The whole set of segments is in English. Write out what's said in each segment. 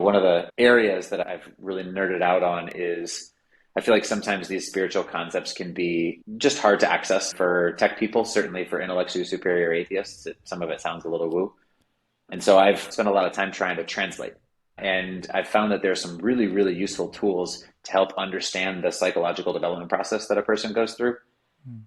One of the areas that I've really nerded out on is I feel like sometimes these spiritual concepts can be just hard to access for tech people, certainly for intellectually superior atheists. Some of it sounds a little woo. And so I've spent a lot of time trying to translate. And I've found that there's some really, really useful tools to help understand the psychological development process that a person goes through. Mm.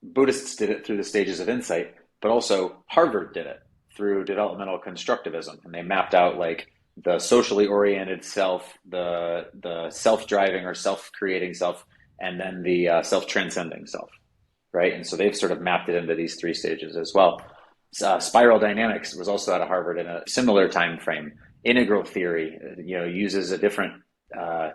Buddhists did it through the stages of insight, but also Harvard did it through developmental constructivism. And they mapped out like the socially oriented self, the self-driving or self-creating self, and then the self-transcending self, right? And so they've sort of mapped it into these three stages as well. Spiral dynamics was also out of Harvard in a similar time frame. Integral theory, uses a different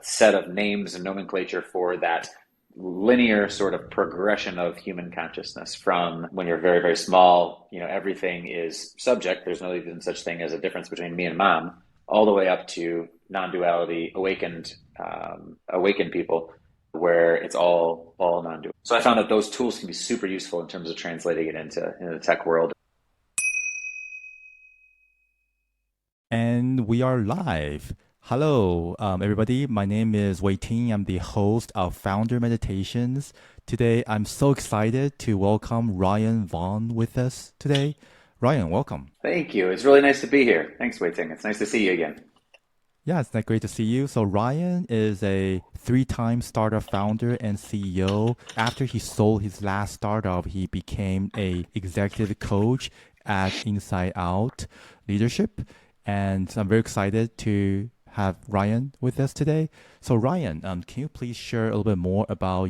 set of names and nomenclature for that linear sort of progression of human consciousness from when you're very, very small, everything is subject. There's no even such thing as a difference between me and mom, all the way up to non-duality, awakened people, where it's all non-dual. So I found that those tools can be super useful in terms of translating it into the tech world. And we are live. Hello, everybody. My name is Wei Ting. I'm the host of Founder Meditations. Today, I'm so excited to welcome Ryan Vaughn with us today. Ryan, welcome. Thank you. It's really nice to be here. Thanks, Wei Ting. It's nice to see you again. Yeah, it's great to see you. So Ryan is a 3-time startup founder and CEO. After he sold his last startup, he became a executive coach at Inside Out Leadership. And I'm very excited to have Ryan with us today. So Ryan, can you please share a little bit more about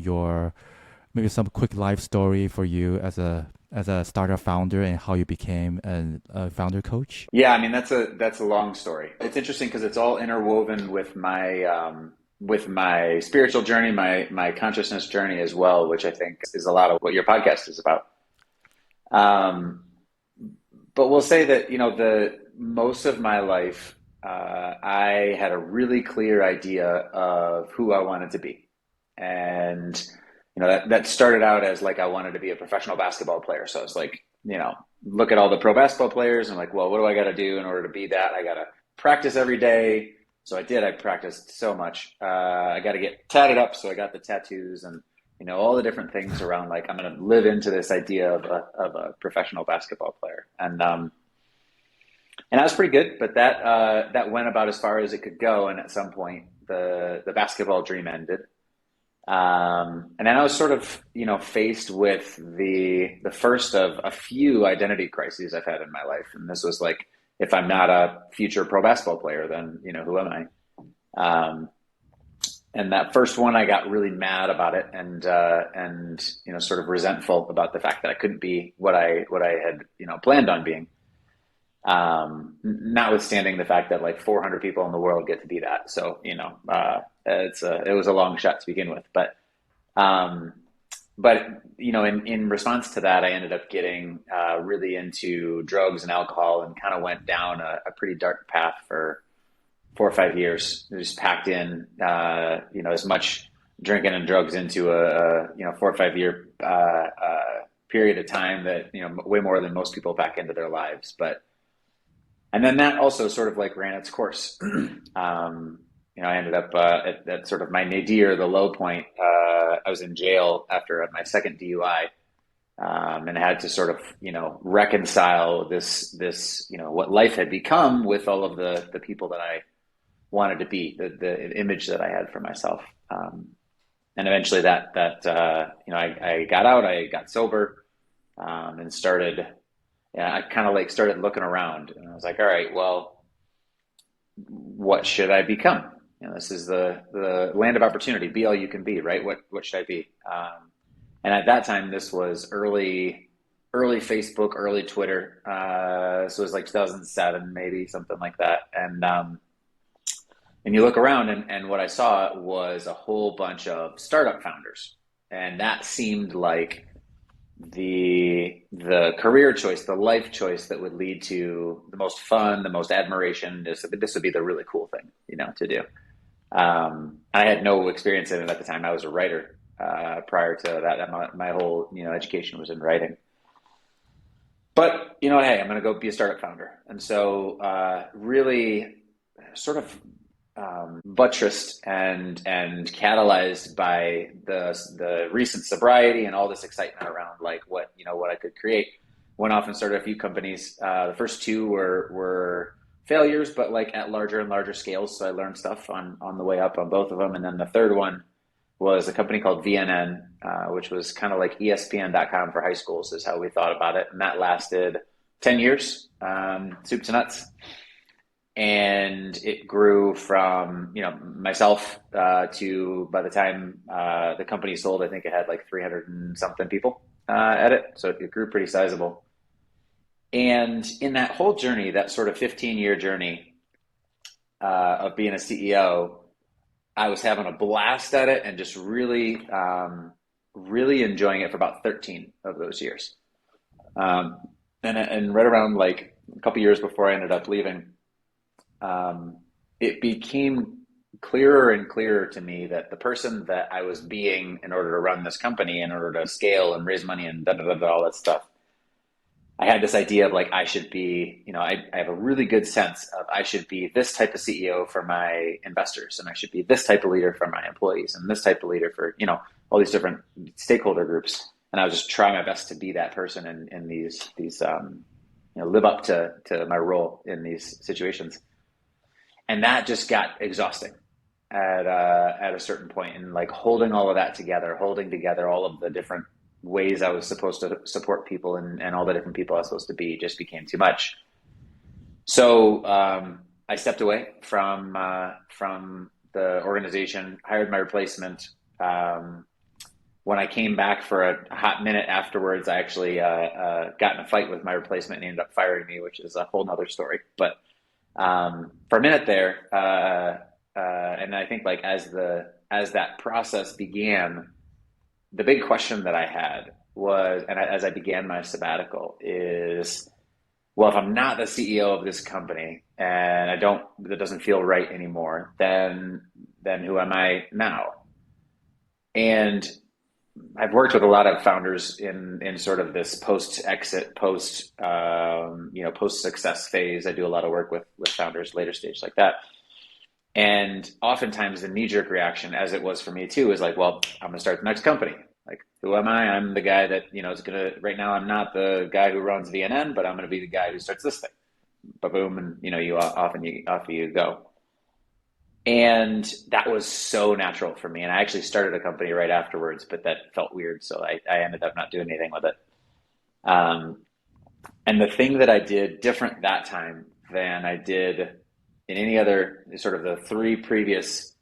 maybe some quick life story for you as a startup founder and how you became a founder coach? Yeah, I mean that's a long story. It's interesting because it's all interwoven with my spiritual journey, my consciousness journey as well, which I think is a lot of what your podcast is about. But we'll say that most of my life, I had a really clear idea of who I wanted to be. And, that started out as like, I wanted to be a professional basketball player. So it's like, look at all the pro basketball players and like, well, what do I got to do in order to be that? I got to practice every day. So I practiced so much. I got to get tatted up. So I got the tattoos and, all the different things around like, I'm going to live into this idea of a professional basketball player. And I was pretty good, but that went about as far as it could go. And at some point, the basketball dream ended. And then I was sort of, faced with the first of a few identity crises I've had in my life. And this was like, if I'm not a future pro basketball player, then, who am I? And that first one, I got really mad about it and sort of resentful about the fact that I couldn't be what I had, planned on being. Notwithstanding the fact that like 400 people in the world get to be that. So, it was a long shot to begin with, but in response to that, I ended up getting, really into drugs and alcohol and kind of went down a pretty dark path for 4 or 5 years. Just packed in, as much drinking and drugs into a 4 or 5 year, period of time that, way more than most people pack into their lives. And then that also sort of like ran its course. I ended up at sort of my nadir, the low point. I was in jail after my second DUI, and had to sort of, reconcile this, what life had become with all of the people that I wanted to be, the image that I had for myself. And eventually that I got out, I got sober, and started. I kind of like started looking around and I was like, all right, well, what should I become? This is the land of opportunity. Be all you can be, right? What should I be? And at that time, this was early Facebook, early Twitter. So it was like 2007, maybe something like that. And you look around and what I saw was a whole bunch of startup founders. And that seemed like the career choice, the life choice that would lead to the most fun, the most admiration. This would be the really cool thing, to do. I had no experience in it at the time. I was a writer prior to that. My whole, education was in writing. But, hey, I'm going to go be a startup founder. And so really sort of buttressed and catalyzed by the recent sobriety and all this excitement around like what I could create. Went off and started a few companies. The first two were failures, but like at larger and larger scales. So I learned stuff on the way up on both of them. And then the third one was a company called VNN, which was kind of like ESPN.com for high schools is how we thought about it. And that lasted 10 years, soup to nuts. And it grew from, myself to, by the time the company sold, I think it had like 300 and something people at it. So it grew pretty sizable. And in that whole journey, that sort of 15-year journey of being a CEO, I was having a blast at it and just really, really enjoying it for about 13 of those years. And right around like a couple years before I ended up leaving, it became clearer and clearer to me that the person that I was being in order to run this company, in order to scale and raise money and all that stuff, I had this idea of like, I should be, I have a really good sense of I should be this type of CEO for my investors, and I should be this type of leader for my employees, and this type of leader for, all these different stakeholder groups. And I was just trying my best to be that person in these live up to my role in these situations. And that just got exhausting at a certain point, and like holding all of that together, holding together all of the different ways I was supposed to support people and all the different people I was supposed to be just became too much. So I stepped away from the organization, hired my replacement. When I came back for a hot minute afterwards, I actually got in a fight with my replacement and he ended up firing me, which is a whole nother story. But for a minute there, and I think like as that process began, the big question that I had was, and as I began my sabbatical, is, well, if I'm not the CEO of this company and that doesn't feel right anymore, then who am I now? And I've worked with a lot of founders in sort of this post-exit, post-success phase. I do a lot of work with founders later stage like that. And oftentimes the knee-jerk reaction, as it was for me too, is like, well, I'm going to start the next company. Like, who am I? I'm the guy that, is going to, right now I'm not the guy who runs VNN, but I'm going to be the guy who starts this thing. Ba-boom, and, off you go. And that was so natural for me. And I actually started a company right afterwards, but that felt weird. So I ended up not doing anything with it. And the thing that I did different that time than I did in any other sort of the three previous,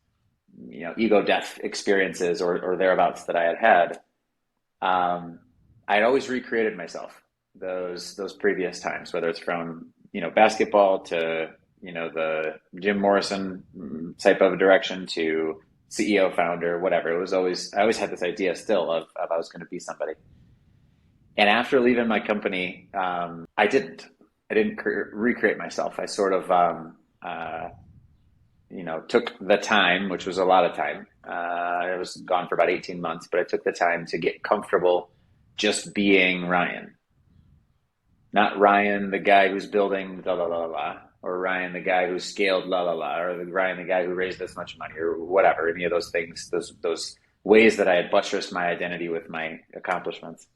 ego death experiences or thereabouts that I had, I'd always recreated myself those previous times, whether it's from, basketball to, the Jim Morrison type of a direction to CEO, founder, whatever. I always had this idea still of I was going to be somebody. And after leaving my company, I didn't recreate myself. I sort of, took the time, which was a lot of time. I was gone for about 18 months, but I took the time to get comfortable just being Ryan. Not Ryan, the guy who's building la la la la, or Ryan, the guy who scaled la la la, or Ryan, the guy who raised this much money, or whatever, any of those things, those ways that I had buttressed my identity with my accomplishments,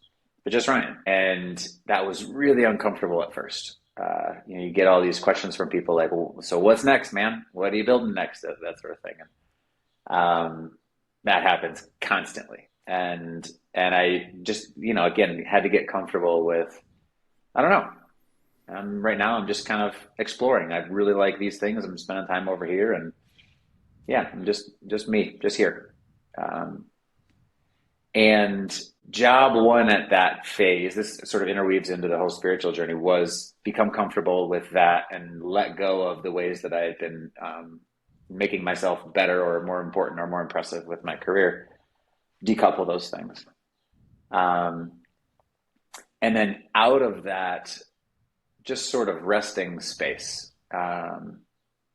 but just Ryan. And that was really uncomfortable at first. You get all these questions from people like, well, so what's next, man? What are you building next? That sort of thing. And that happens constantly. And I just, again, had to get comfortable with, I don't know. Right now I'm just kind of exploring. I really like these things. I'm spending time over here, and yeah, I'm just me, just here. And job one at that phase, this sort of interweaves into the whole spiritual journey, was become comfortable with that and let go of the ways that I had been making myself better or more important or more impressive with my career. Decouple those things. And then out of that, just sort of resting space,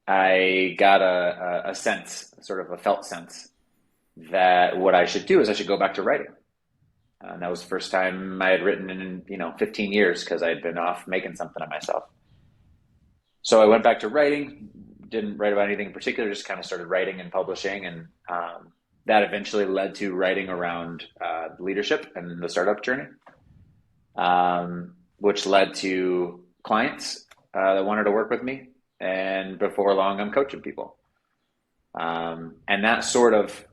I got a sense, sort of a felt sense, that what I should do is I should go back to writing. And that was the first time I had written in 15 years, because I had been off making something of myself. So I went back to writing, didn't write about anything in particular, just kind of started writing and publishing. And that eventually led to writing around leadership and the startup journey, which led to clients that wanted to work with me. And before long, I'm coaching people. And that sort of,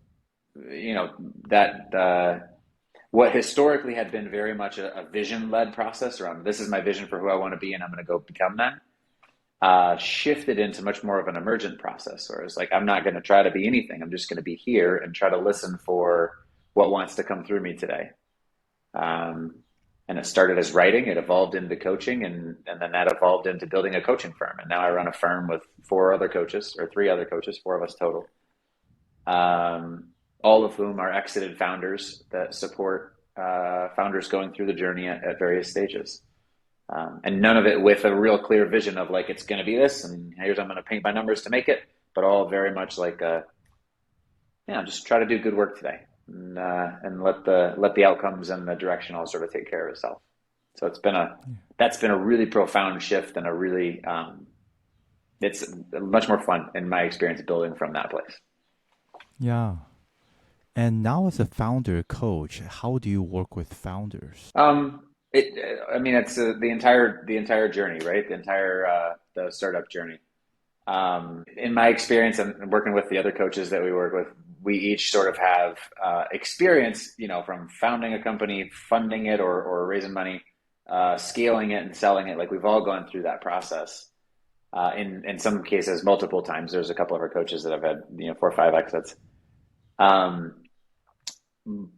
what historically had been very much a vision-led process around, this is my vision for who I want to be, and I'm going to go become that, shifted into much more of an emergent process, where it's like, I'm not going to try to be anything. I'm just going to be here and try to listen for what wants to come through me today. And it started as writing, it evolved into coaching, and then that evolved into building a coaching firm. And now I run a firm with 3 other coaches, 4 of us total, all of whom are exited founders that support founders going through the journey at various stages. And none of it with a real clear vision of like, it's going to be this, and here's, I'm going to paint my numbers to make it, but all very much like, just try to do good work today. And let the outcomes and the direction all sort of take care of itself. So that's been a really profound shift, and a really it's much more fun in my experience building from that place. Yeah. And now as a founder coach, how do you work with founders? It's the entire journey, right? The startup journey. In my experience and working with the other coaches that we work with, we each sort of have experience, from founding a company, funding it, or raising money, scaling it and selling it. Like, we've all gone through that process. In some cases, multiple times. There's a couple of our coaches that have had 4 or 5 exits.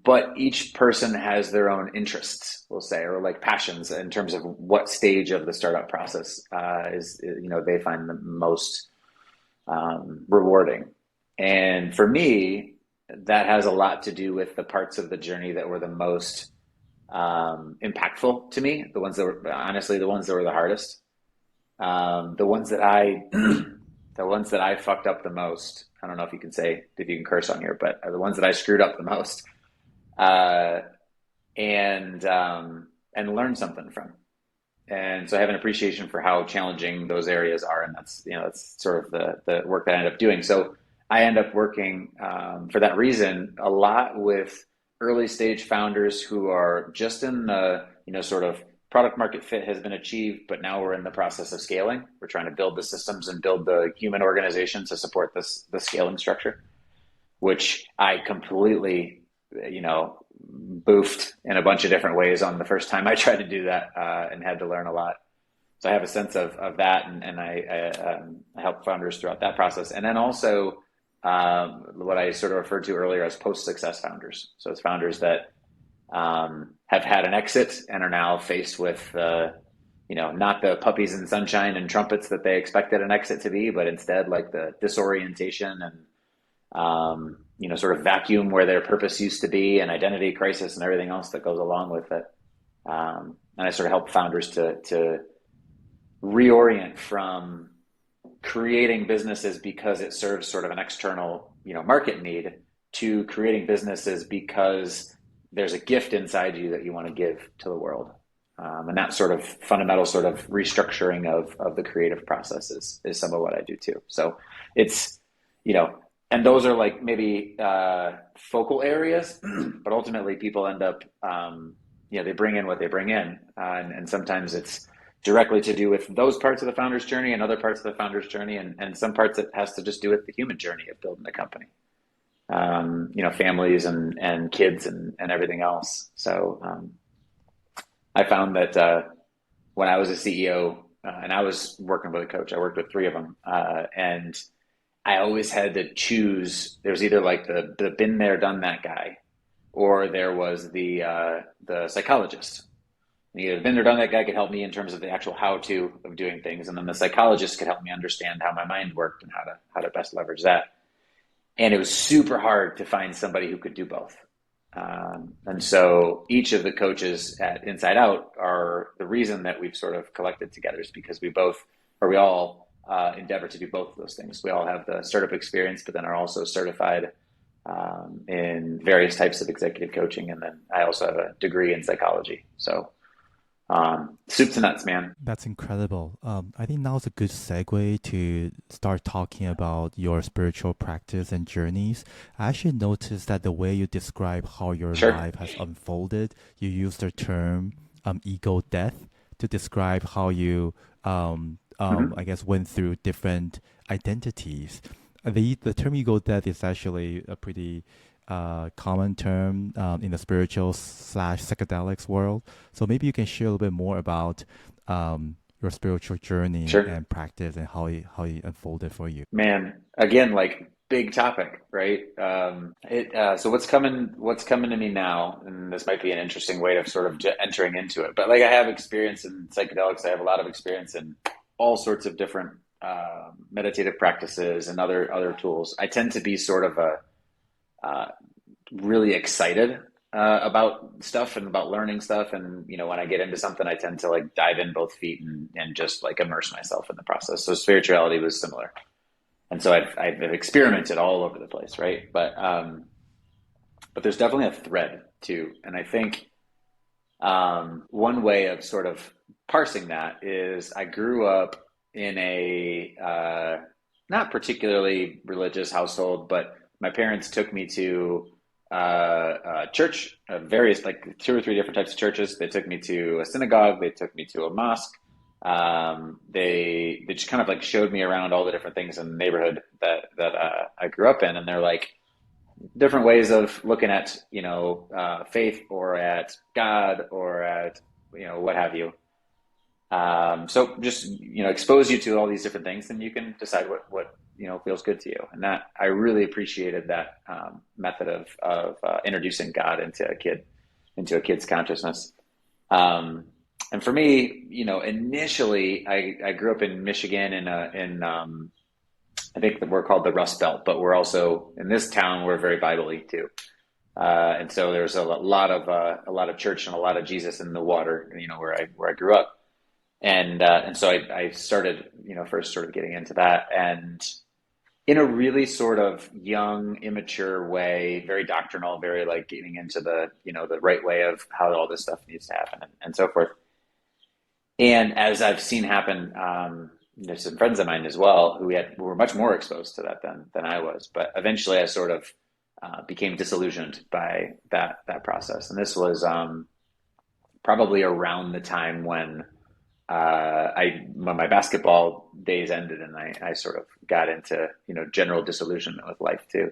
But each person has their own interests, we'll say, or like passions in terms of what stage of the startup process is they find the most rewarding. And for me, that has a lot to do with the parts of the journey that were the most impactful to me, the ones that were the hardest, the ones that I fucked up the most. I don't know if you can curse on here, but the ones that I screwed up the most, and learn something from. And so I have an appreciation for how challenging those areas are, and that's sort of the work that I end up doing. So I end up working for that reason a lot with early stage founders who are just in the sort of product market fit has been achieved, but now we're in the process of scaling. We're trying to build the systems and build the human organization to support the scaling structure, which I completely boofed in a bunch of different ways on the first time I tried to do that, and had to learn a lot. So I have a sense of that, and I help founders throughout that process. And then also what I sort of referred to earlier as post-success founders. So it's founders that have had an exit and are now faced with, not the puppies and sunshine and trumpets that they expected an exit to be, but instead like the disorientation and, sort of vacuum where their purpose used to be, and identity crisis and everything else that goes along with it. And I sort of help founders to reorient from creating businesses because it serves sort of an external, market need, to creating businesses because there's a gift inside you that you want to give to the world. And that sort of fundamental sort of restructuring of the creative process is some of what I do too. So it's, and those are like maybe focal areas, but ultimately people end up, they bring in what they bring in. And sometimes it's directly to do with those parts of the founder's journey and other parts of the founder's journey. And some parts it has to just do with the human journey of building a company, families and kids and everything else. So I found that when I was a CEO and I was working with a coach, I worked with 3 of them, and I always had to choose. There's either like the been there, done that guy, or there was the psychologist. And either been there, done that guy could help me in terms of the actual how-to of doing things, and then the psychologist could help me understand how my mind worked and how to best leverage that. And it was super hard to find somebody who could do both. And so each of the coaches at Inside Out are the reason that we've sort of collected together, is because we all endeavor to do both of those things. We all have the startup experience, but then are also certified in various types of executive coaching. And then I also have a degree in psychology. So Soup to nuts, man. That's incredible. I think now is a good segue to start talking about your spiritual practice and journeys. I actually noticed that the way you describe how your Sure. life has unfolded, you use the term ego death to describe how you, I Hmm. guess, went through different identities. The term ego death is actually a pretty common term in the spiritual slash psychedelics world. So maybe you can share a little bit more about your spiritual journey Sure. and practice and how it unfolded for you. Man, again, like big topic, right? So what's coming to me now, and this might be an interesting way of sort of entering into it, but like I have experience in psychedelics, I have a lot of experience in all sorts of different meditative practices and other tools. I tend to be sort of a uh, really excited about stuff and about learning stuff, and when I get into something, I tend to like dive in both feet and just like immerse myself in the process. So spirituality was similar. And so I've experimented all over the place, right? But there's definitely a thread too, and I think one way of sort of parsing that is I grew up in a not particularly religious household, but my parents took me to church, various like two or three different types of churches. They took me to a synagogue. They took me to a mosque. They just kind of like showed me around all the different things in the neighborhood that I grew up in, and they're like different ways of looking at faith or at God or at what have you. So just expose you to all these different things, and you can decide what feels good to you. And that I really appreciated that method of introducing God into a kid's consciousness. Um, and for me, initially I grew up in Michigan in I think that we're called the Rust Belt, but we're also in this town we're very Bible-y too. And so there's a lot of church and a lot of Jesus in the water, where I grew up. And so I started, first sort of getting into that, and in a really sort of young, immature way, very doctrinal, very like getting into the right way of how all this stuff needs to happen, and so forth. And as I've seen happen, there's some friends of mine as well who were much more exposed to that than I was. But eventually, I sort of became disillusioned by that process. And this was probably around the time when my basketball days ended, and I sort of got into general disillusionment with life too.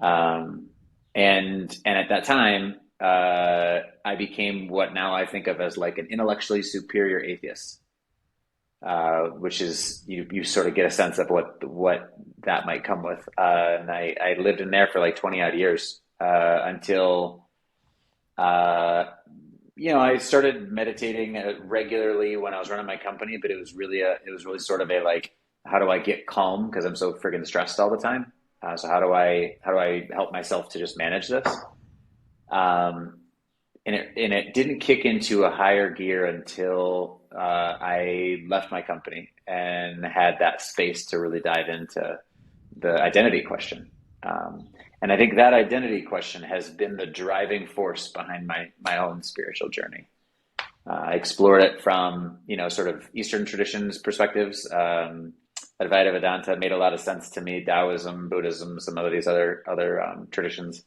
Um, and at that time, I became what now I think of as like an intellectually superior atheist, which is you sort of get a sense of what that might come with. And I lived in there for like 20 odd years until uh, I started meditating regularly when I was running my company, but it was really sort of a like, how do I get calm because I'm so friggin' stressed all the time. So how do I help myself to just manage this? Um, and it didn't kick into a higher gear until I left my company and had that space to really dive into the identity question. Um, and I think that identity question has been the driving force behind my own spiritual journey. I explored it from sort of Eastern traditions perspectives. Advaita Vedanta made a lot of sense to me. Taoism, Buddhism, some of these other traditions.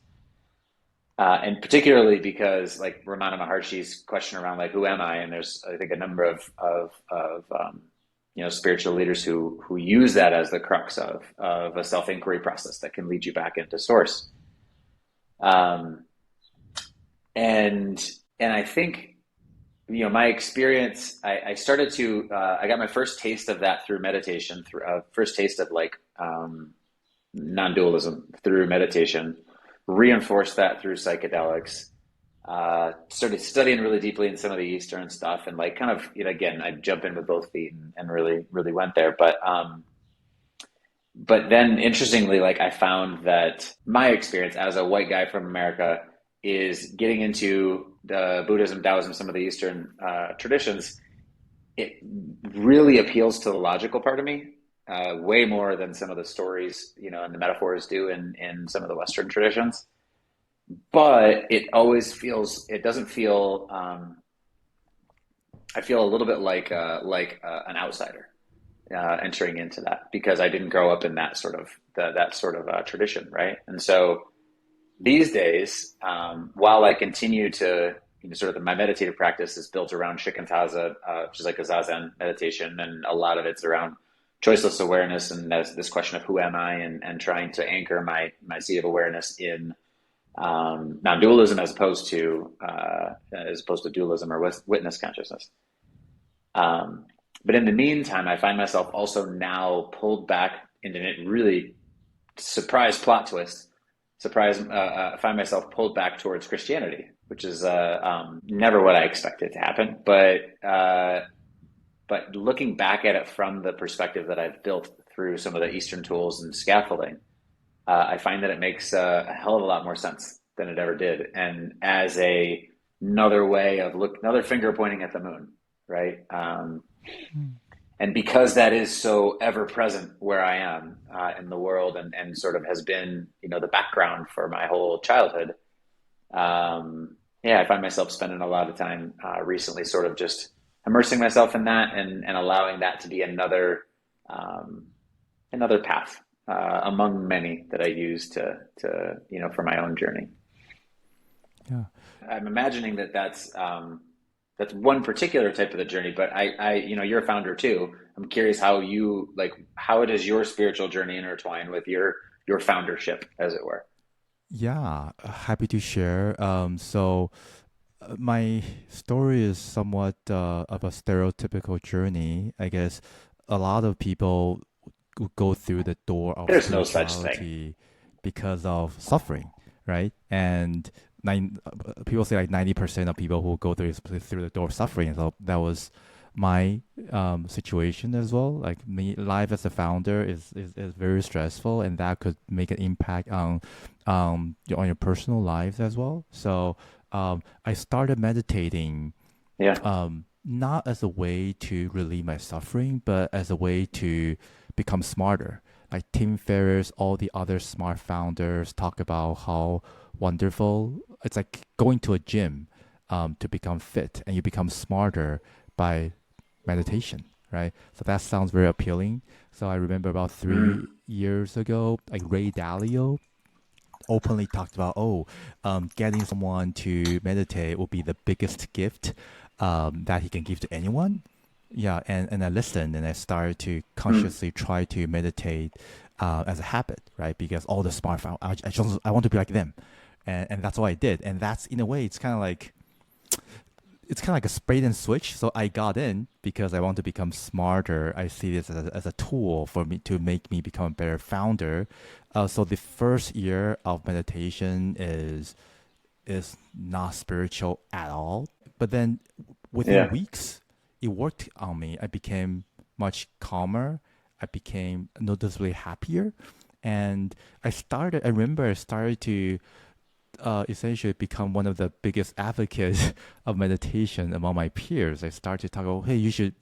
And particularly because like Ramana Maharshi's question around like who am I, and there's I think a number of spiritual leaders who use that as the crux of a self inquiry process that can lead you back into source. Um, and and I think my experience. I started to I got my first taste of that through meditation, through first taste of like non-dualism through meditation, reinforced that through psychedelics, started studying really deeply in some of the Eastern stuff, and like kind of again I jump in with both feet and really really went there. But then interestingly, like I found that my experience as a white guy from America is getting into the Buddhism, Taoism, some of the Eastern traditions. It really appeals to the logical part of me way more than some of the stories, and the metaphors do in some of the Western traditions. But it doesn't feel I feel a little bit like an outsider entering into that because I didn't grow up in that sort of that sort of tradition, right? And so these days, while I continue to, sort of my meditative practice is built around shikantaza, which is like a zazen meditation, and a lot of it's around choiceless awareness and this question of who am I, and trying to anchor my seat of awareness in non-dualism as opposed to dualism or witness consciousness. But in the meantime, I find myself also now pulled back into it. Really surprise plot twist. I find myself pulled back towards Christianity, which is never what I expected to happen. But looking back at it from the perspective that I've built through some of the Eastern tools and scaffolding, I find that it makes a hell of a lot more sense than it ever did. And as another way of another finger pointing at the moon, right? And because that is so ever present where I am in the world, and sort of has been, the background for my whole childhood. I find myself spending a lot of time recently sort of just immersing myself in that, and allowing that to be another path among many that I use to for my own journey. Yeah. I'm imagining that's one particular type of the journey, but you're a founder too. I'm curious how does your spiritual journey intertwine with your foundership, as it were? Yeah, happy to share. My story is somewhat of a stereotypical journey. I guess a lot of people go through the door of There's no such thing. spirituality because of suffering, right? And people say like 90% of people who go through the door of suffering. So that was my situation as well. Like me, life as a founder is very stressful, and that could make an impact on your personal lives as well. So I started meditating, Yeah. not as a way to relieve my suffering, but as a way to become smarter. Like Tim Ferriss, all the other smart founders talk about how wonderful it's like going to a gym to become fit, and you become smarter by meditation, right? So that sounds very appealing. So I remember about 3 years ago, like Ray Dalio openly talked about, getting someone to meditate will be the biggest gift that he can give to anyone. Yeah, and I listened, and I started to consciously try to meditate as a habit, right? Because all the smart I want to be like them, and that's what I did. And that's, in a way, it's kind of like a spade and switch. So I got in because I want to become smarter. I see this as a tool for me to make me become a better founder. So the first year of meditation is not spiritual at all. But then within weeks, it worked on me. I became much calmer. I became noticeably happier. And I remember I started to essentially become one of the biggest advocates of meditation among my peers. I started to talk about, hey, you should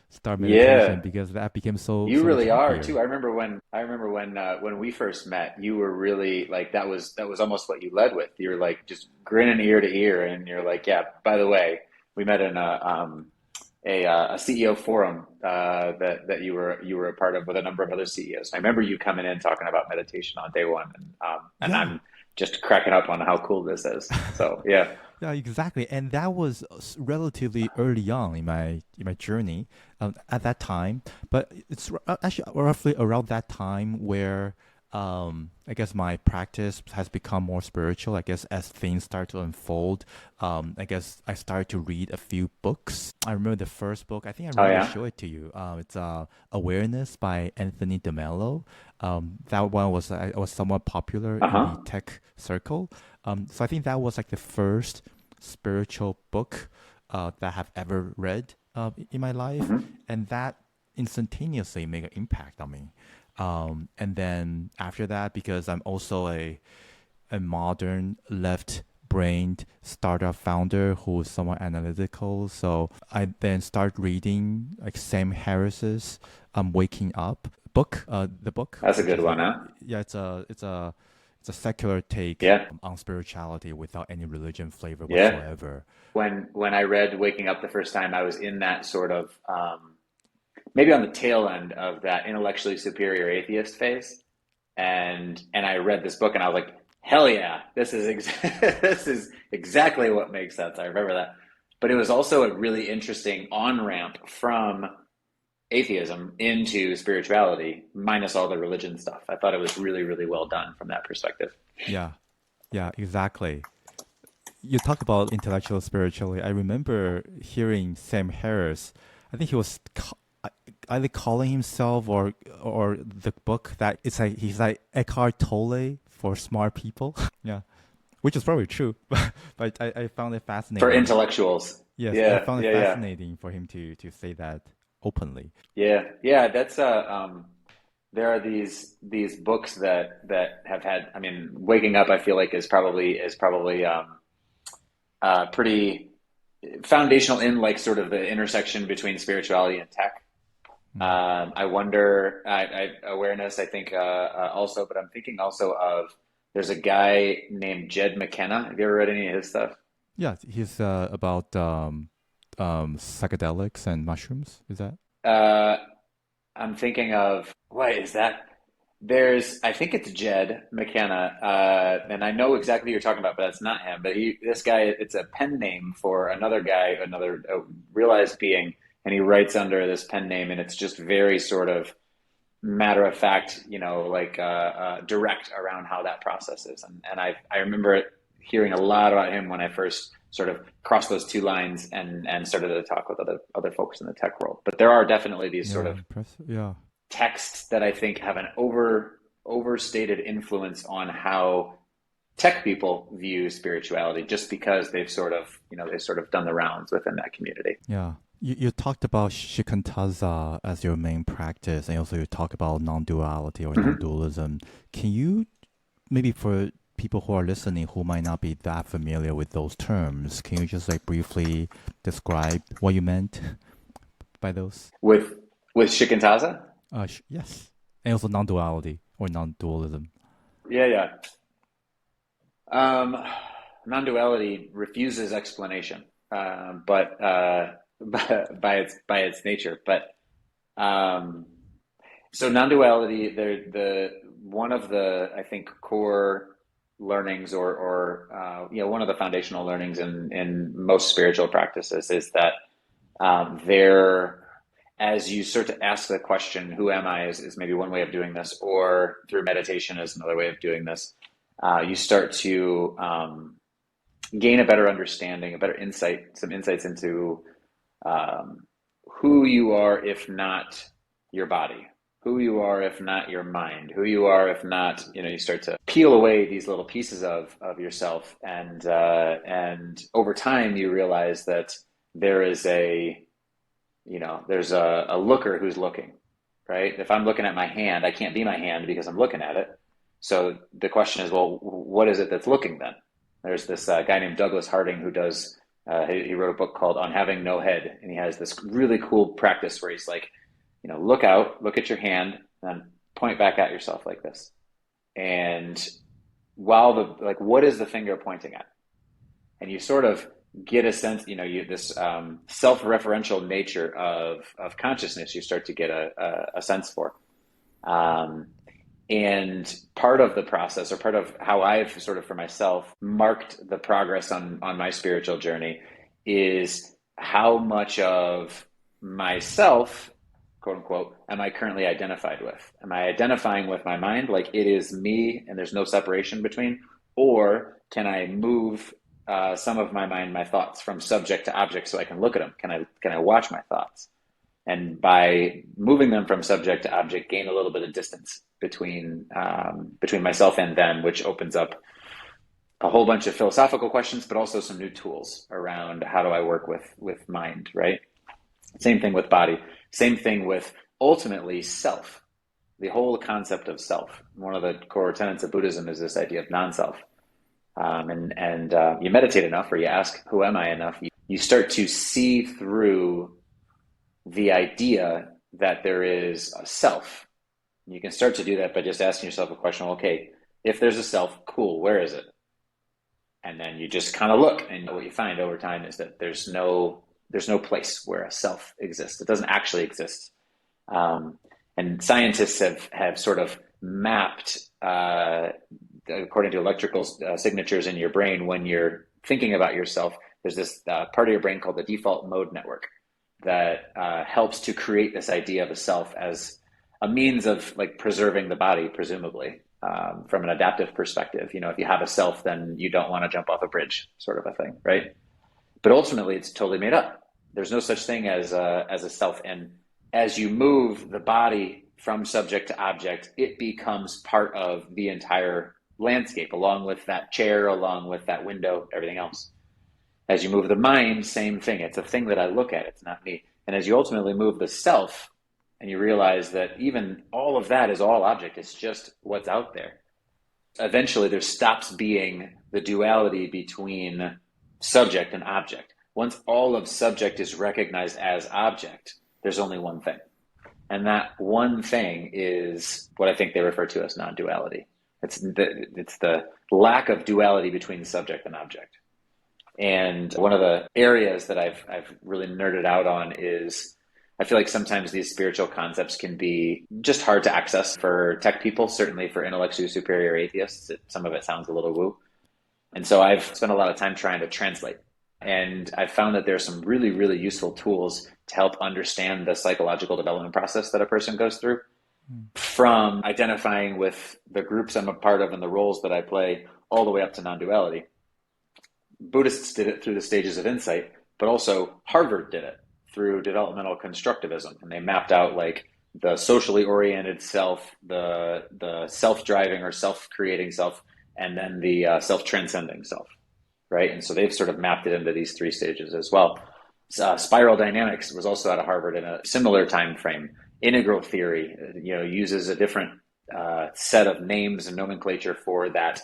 start meditation, because that became You so much really are happier. too. I remember when we first met, you were really like that was almost what you led with. You're like just grinning ear to ear, and you're like, yeah. By the way, we met in a CEO forum that you were a part of with a number of other CEOs. I remember you coming in talking about meditation on day one, and Yeah. I'm just cracking up on how cool this is. So yeah, Yeah, exactly. And that was relatively early on in my journey at that time. But it's actually roughly around that time where I guess my practice has become more spiritual. I guess as things start to unfold, I guess I started to read a few books. I remember the first book. I think I oh remember yeah, show it to you. It's Awareness by Anthony DeMello. That one was somewhat popular uh in the huh, tech circle. So I think that was like the first spiritual book that I have ever read in my life, and that instantaneously made an impact on me. And then after that, because I'm also a modern left-brained startup founder who's somewhat analytical, so I then start reading like Sam Harris's "Waking Up" book, the book, that's a which good is one, like huh? yeah, it's a It's a secular take Yeah. on spirituality without any religion flavor Yeah. whatsoever. When I read Waking Up the first time, I was in that sort of maybe on the tail end of that intellectually superior atheist phase. And I read this book and I was like, hell yeah, this is exactly what makes sense. I remember that. But it was also a really interesting on-ramp from atheism into spirituality, minus all the religion stuff. I thought it was really, really well done from that perspective. Yeah, yeah, exactly. You talk about intellectual spirituality. I remember hearing Sam Harris. I think he was either calling himself or the book that it's like he's like Eckhart Tolle for smart people. Yeah, which is probably true, but I found it For fascinating. intellectuals. Yes, I Yeah, found it yeah, yeah. fascinating for him to say that openly. Yeah, yeah, that's there are these books that have had, I mean, Waking Up I feel like is probably pretty foundational in like sort of the intersection between spirituality and tech. Mm. I wonder, awareness, I think, also, but I'm thinking also of there's a guy named Jed McKenna. Have you ever read any of his stuff? Yeah, he's about psychedelics and mushrooms. Is that? Uh, I'm thinking of, what is that? I think it's Jed McKenna, and I know exactly who you're talking about, but that's not him. But this guy, it's a pen name for another guy, another realized being, and he writes under this pen name, and it's just very sort of matter of fact, like direct around how that process is. And I remember hearing a lot about him when I first sort of crossed those two lines and started to talk with other folks in the tech world. But there are definitely these sort Yeah, of impressive. Yeah. texts that I think have an overstated influence on how tech people view spirituality, just because they've sort of done the rounds within that community. Yeah. You talked about shikantaza as your main practice, and also you talk about non-duality or Mm-hmm. non-dualism. Can you, maybe for people who are listening who might not be that familiar with those terms, can you just like briefly describe what you meant by those? With Shikantaza? Yes. And also non-duality or non-dualism. Yeah, yeah. Um, Non-duality refuses explanation, but by its nature. But um, so non-duality, the one of the, I think, core learnings, or one of the foundational learnings in most spiritual practices is that there, as you start to ask the question, "Who am I?" is maybe one way of doing this, or through meditation is another way of doing this. You start to gain a better understanding, a better insight, some insights into um, who you are, if not your body, who you are, if not your mind, who you are, if not, you start to peel away these little pieces of yourself. And over time, you realize that there is there's a looker who's looking, right? If I'm looking at my hand, I can't be my hand because I'm looking at it. So the question is, well, what is it that's looking then? There's this guy named Douglas Harding who does, he wrote a book called On Having No Head. And he has this really cool practice where he's like, look out, look at your hand, and then point back at yourself like this. And what is the finger pointing at? And you sort of get a sense, this self-referential nature of consciousness, you start to get a sense for. And part of the process, or part of how I've sort of for myself marked the progress on my spiritual journey, is how much of myself, quote unquote, am I currently identified with? Am I identifying with my mind, like it is me and there's no separation between? Or can I move some of my mind, my thoughts, from subject to object so I can look at them? Can I watch my thoughts? And by moving them from subject to object, gain a little bit of distance between myself and them, which opens up a whole bunch of philosophical questions, but also some new tools around how do I work with mind, right? Same thing with body. Same thing with ultimately self. The whole concept of self. One of the core tenets of Buddhism is this idea of non-self. And you meditate enough, or you ask, "Who am I?" enough, you start to see through the idea that there is a self. You can start to do that by just asking yourself a question, okay, If there's a self, cool, where is it? And then you just kind of look, and what you find over time is that there's no place where a self exists. It doesn't actually exist. And scientists have sort of mapped, according to electrical signatures in your brain, when you're thinking about yourself, there's this part of your brain called the default mode network that helps to create this idea of a self as a means of like preserving the body, presumably, from an adaptive perspective. You know, if you have a self, then you don't want to jump off a bridge, sort of a thing, right? But ultimately, it's totally made up. There's no such thing as a self. And as you move the body from subject to object, it becomes part of the entire landscape, along with that chair, along with that window, everything else. As you move the mind, same thing. It's a thing that I look at. It's not me. And as you ultimately move the self, and you realize that even all of that is all object, it's just what's out there. Eventually, there stops being the duality between subject and object. Once all of subject is recognized as object, there's only one thing. And that one thing is what I think they refer to as non-duality. It's the lack of duality between subject and object. And one of the areas that I've really nerded out on is I feel like sometimes these spiritual concepts can be just hard to access for tech people, certainly for intellectually superior atheists. Some of it sounds a little woo. And so I've spent a lot of time trying to translate. And I've found that there are some really, really useful tools to help understand the psychological development process that a person goes through, from identifying with the groups I'm a part of and the roles that I play, all the way up to non-duality. Buddhists did it through the stages of insight, but also Harvard did it through developmental constructivism. And they mapped out like the socially oriented self, the self-driving or self-creating self, and then the self-transcending self, right? And so they've sort of mapped it into these three stages as well. Spiral dynamics was also out of Harvard in a similar time frame. Integral theory, uses a different set of names and nomenclature for that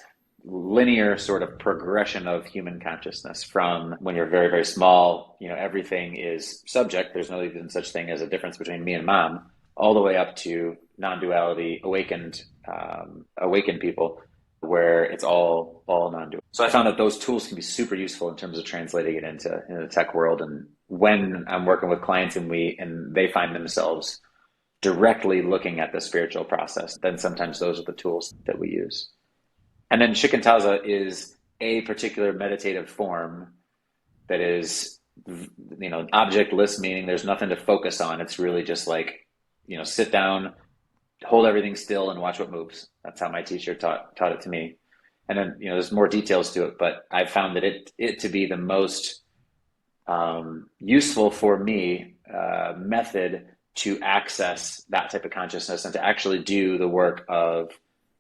linear sort of progression of human consciousness from when you're very, very small, everything is subject. There's no even such thing as a difference between me and mom, all the way up to non-duality, awakened people, where it's all non-dual. So I found that those tools can be super useful in terms of translating it into the tech world. And when I'm working with clients and they find themselves directly looking at the spiritual process, then sometimes those are the tools that we use. And then shikantaza is a particular meditative form that is, objectless, meaning there's nothing to focus on. It's really just like, sit down, hold everything still, and watch what moves. That's how my teacher taught it to me. And then, there's more details to it, but I found that it to be the most useful for me method to access that type of consciousness and to actually do the work of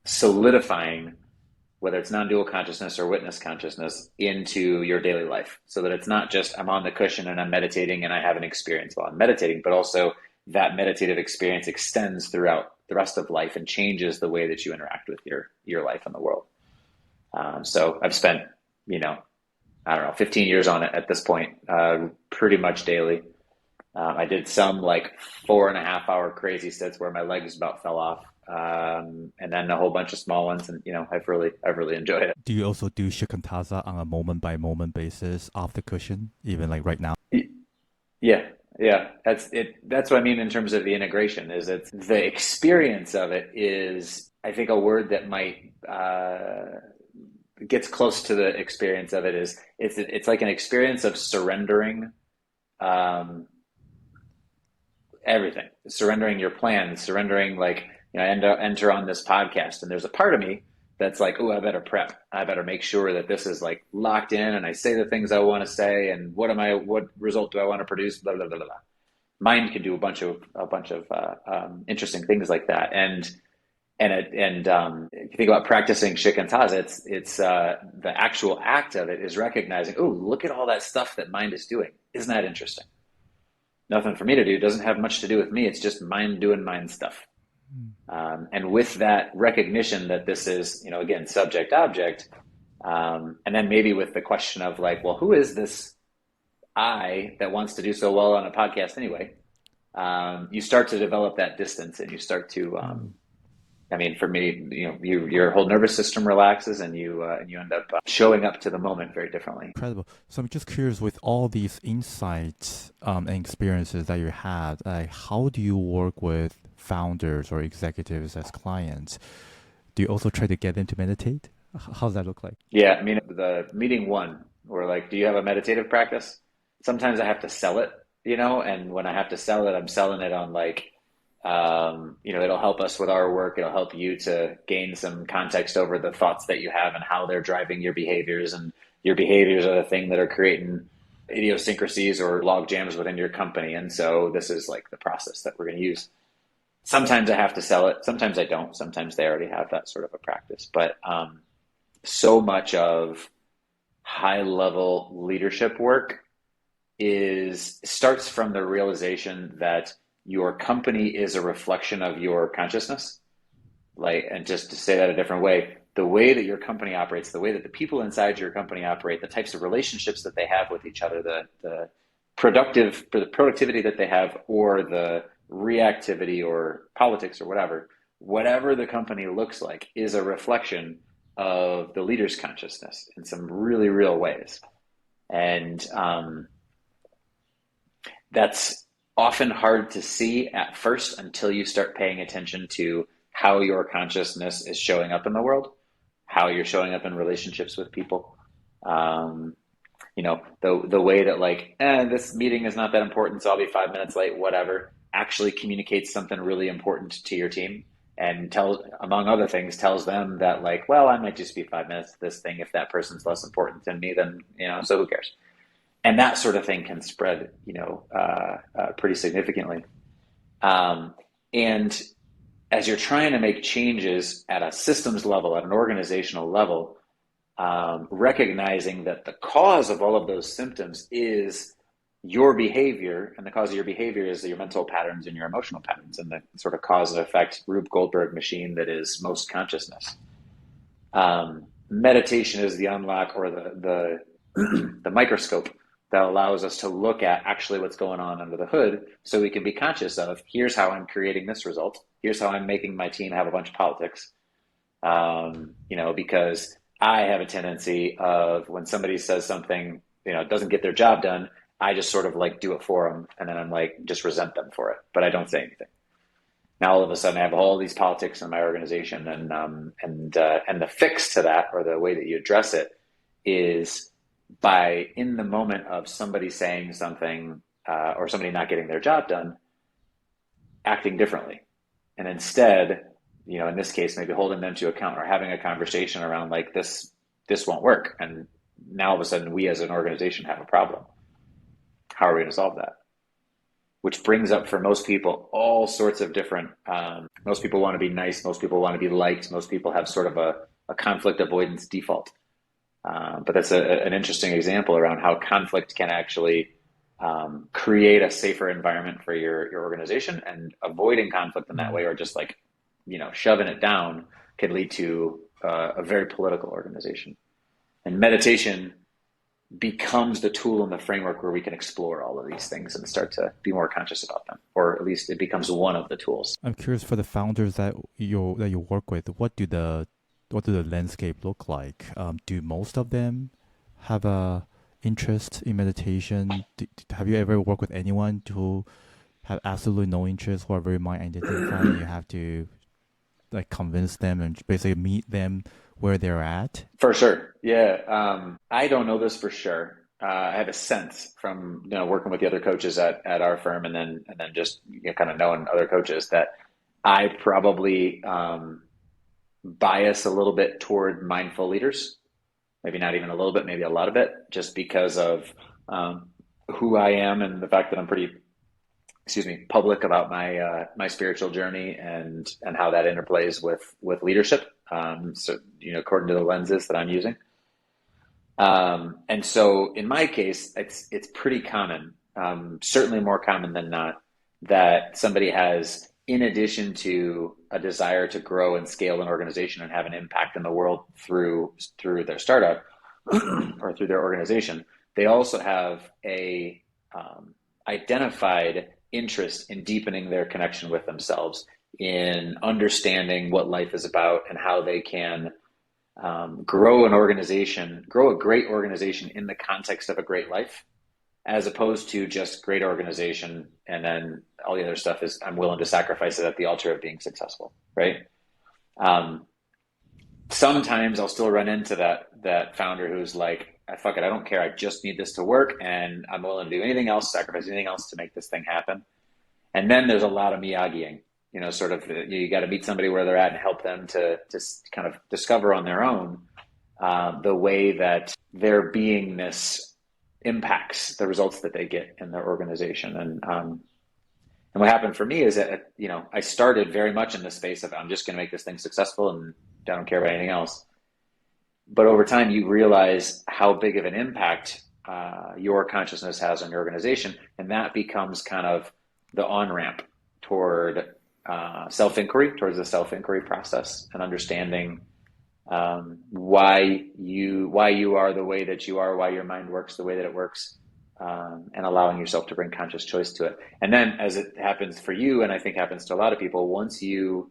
solidifying, whether it's non-dual consciousness or witness consciousness, into your daily life, so that it's not just I'm on the cushion and I'm meditating and I have an experience while I'm meditating, but also that meditative experience extends throughout the rest of life and changes the way that you interact with your life in the world. So I've spent, 15 years on it at this point, pretty much daily. I did some like 4.5 hour crazy sits where my legs about fell off. And then a whole bunch of small ones, and I've really enjoyed it. Do you also do shikantaza on a moment by moment basis off the cushion, even like right now? Yeah. That's it. That's what I mean in terms of the integration. Is it's the experience of it is, I think, a word that might gets close to the experience of it is it's like an experience of surrendering everything, surrendering your plans, surrendering like. I enter on this podcast, and there's a part of me that's like, oh, I better prep. I better make sure that this is like locked in, and I say the things I want to say, and what result do I want to produce? Blah blah blah blah. Mind can do a bunch of interesting things like that, and if you think about practicing shikantaza, it's the actual act of it is recognizing, oh, look at all that stuff that mind is doing. Isn't that interesting? Nothing for me to do. It doesn't have much to do with me. It's just mind doing mind stuff. And with that recognition that this is, again, subject object, and then maybe with the question of like, well, who is this I that wants to do so well on a podcast anyway? You start to develop that distance, and you start to I mean, for me, your whole nervous system relaxes, and you end up showing up to the moment very differently. Incredible. So I'm just curious, with all these insights and experiences that you had, how do you work with founders or executives as clients? Do you also try to get them to meditate? How does that look like? Yeah, I mean, the meeting one, we're like, do you have a meditative practice? Sometimes I have to sell it, and when I have to sell it, I'm selling it on like, it'll help us with our work. It'll help you to gain some context over the thoughts that you have and how they're driving your behaviors. And your behaviors are the thing that are creating idiosyncrasies or log jams within your company. And so this is like the process that we're going to use. Sometimes I have to sell it. Sometimes I don't. Sometimes they already have that sort of a practice. But so much of high level leadership work starts from the realization that your company is a reflection of your consciousness. And just to say that a different way, the way that your company operates, the way that the people inside your company operate, the types of relationships that they have with each other, the productivity that they have, or the reactivity or politics or whatever the company looks like is a reflection of the leader's consciousness in some really real ways. And that's often hard to see at first until you start paying attention to how your consciousness is showing up in the world, how you're showing up in relationships with people. The way that like, this meeting is not that important, so I'll be 5 minutes late, whatever, actually communicates something really important to your team, and among other things, tells them that like, well, I might just be 5 minutes to this thing. If that person's less important than me, then, so who cares? And that sort of thing can spread, pretty significantly. And as you're trying to make changes at a systems level, at an organizational level, recognizing that the cause of all of those symptoms is your behavior, and the cause of your behavior is your mental patterns and your emotional patterns, and the sort of cause and effect Rube Goldberg machine that is most consciousness. Meditation is the unlock, or the the microscope that allows us to look at actually what's going on under the hood, so we can be conscious of, here's how I'm creating this result. Here's how I'm making my team have a bunch of politics. Because I have a tendency of, when somebody says something, doesn't get their job done, I just sort of like do it for them. And then I'm like, just resent them for it, but I don't say anything. Now, all of a sudden I have all these politics in my organization, and the fix to that, or the way that you address it, is by, in the moment of somebody saying something, or somebody not getting their job done, acting differently. And instead, in this case, maybe holding them to account, or having a conversation around like, this won't work. And now all of a sudden we as an organization have a problem. How are we going to solve that? Which brings up, for most people, all sorts of different, most people want to be nice. Most people want to be liked. Most people have sort of a conflict avoidance default. But that's an interesting example around how conflict can actually create a safer environment for your organization, and avoiding conflict in that way, or just like, shoving it down, can lead to a very political organization. And meditation becomes the tool and the framework where we can explore all of these things and start to be more conscious about them, or at least it becomes one of the tools. I'm curious, for the founders that you work with, what do the landscape look like? Do most of them have a interest in meditation? Have you ever worked with anyone who have absolutely no interest, who are very mind identified? You have to like convince them and basically meet them where they're at? For sure. Yeah. I don't know this for sure. I have a sense from, working with the other coaches at our firm, and then just, kind of knowing other coaches, that I probably, bias a little bit toward mindful leaders. Maybe not even a little bit, maybe a lot of it, just because of, who I am, and the fact that I'm pretty, public about my spiritual journey, and how that interplays with leadership. So, according to the lenses that I'm using. And so in my case, it's pretty common, certainly more common than not, that somebody has, in addition to a desire to grow and scale an organization and have an impact in the world through their startup or through their organization, they also have a identified interest in deepening their connection with themselves in understanding what life is about and how they can grow an organization, grow a great organization in the context of a great life, as opposed to just great organization and then all the other stuff is I'm willing to sacrifice it at the altar of being successful, right? Sometimes I'll still run into that founder who's like, fuck it, I don't care. I just need this to work, and I'm willing to do anything else, sacrifice anything else to make this thing happen. And then there's a lot of Miyagiing, sort of you got to meet somebody where they're at and help them to kind of discover on their own the way that their beingness impacts the results that they get in their organization. And what happened for me is that, I started very much in the space of I'm just going to make this thing successful and I don't care about anything else. But over time, you realize how big of an impact your consciousness has on your organization. And that becomes kind of the on-ramp toward self-inquiry, towards the self-inquiry process and understanding why you are the way that you are, why your mind works the way that it works, and allowing yourself to bring conscious choice to it. And then as it happens for you, and I think happens to a lot of people, once you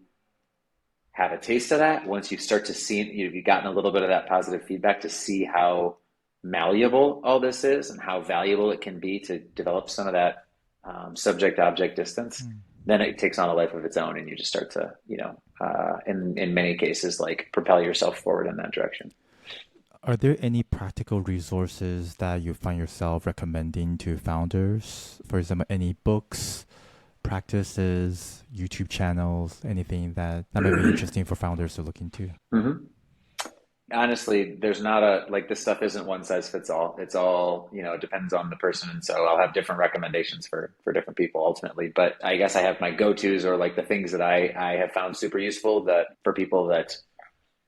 have a taste of that, once you start to see, you've gotten a little bit of that positive feedback to see how malleable all this is and how valuable it can be to develop some of that subject-object distance, then it takes on a life of its own, and you just start to, in many cases, like propel yourself forward in that direction. Are there any practical resources that you find yourself recommending to founders? For example, any books, practices, YouTube channels, anything that might be interesting for founders to look into? Mm-hmm. Honestly, there's not this stuff isn't one size fits all. It's all, it depends on the person. And so I'll have different recommendations for different people ultimately. But I guess I have my go-tos, or like the things that I have found super useful that for people that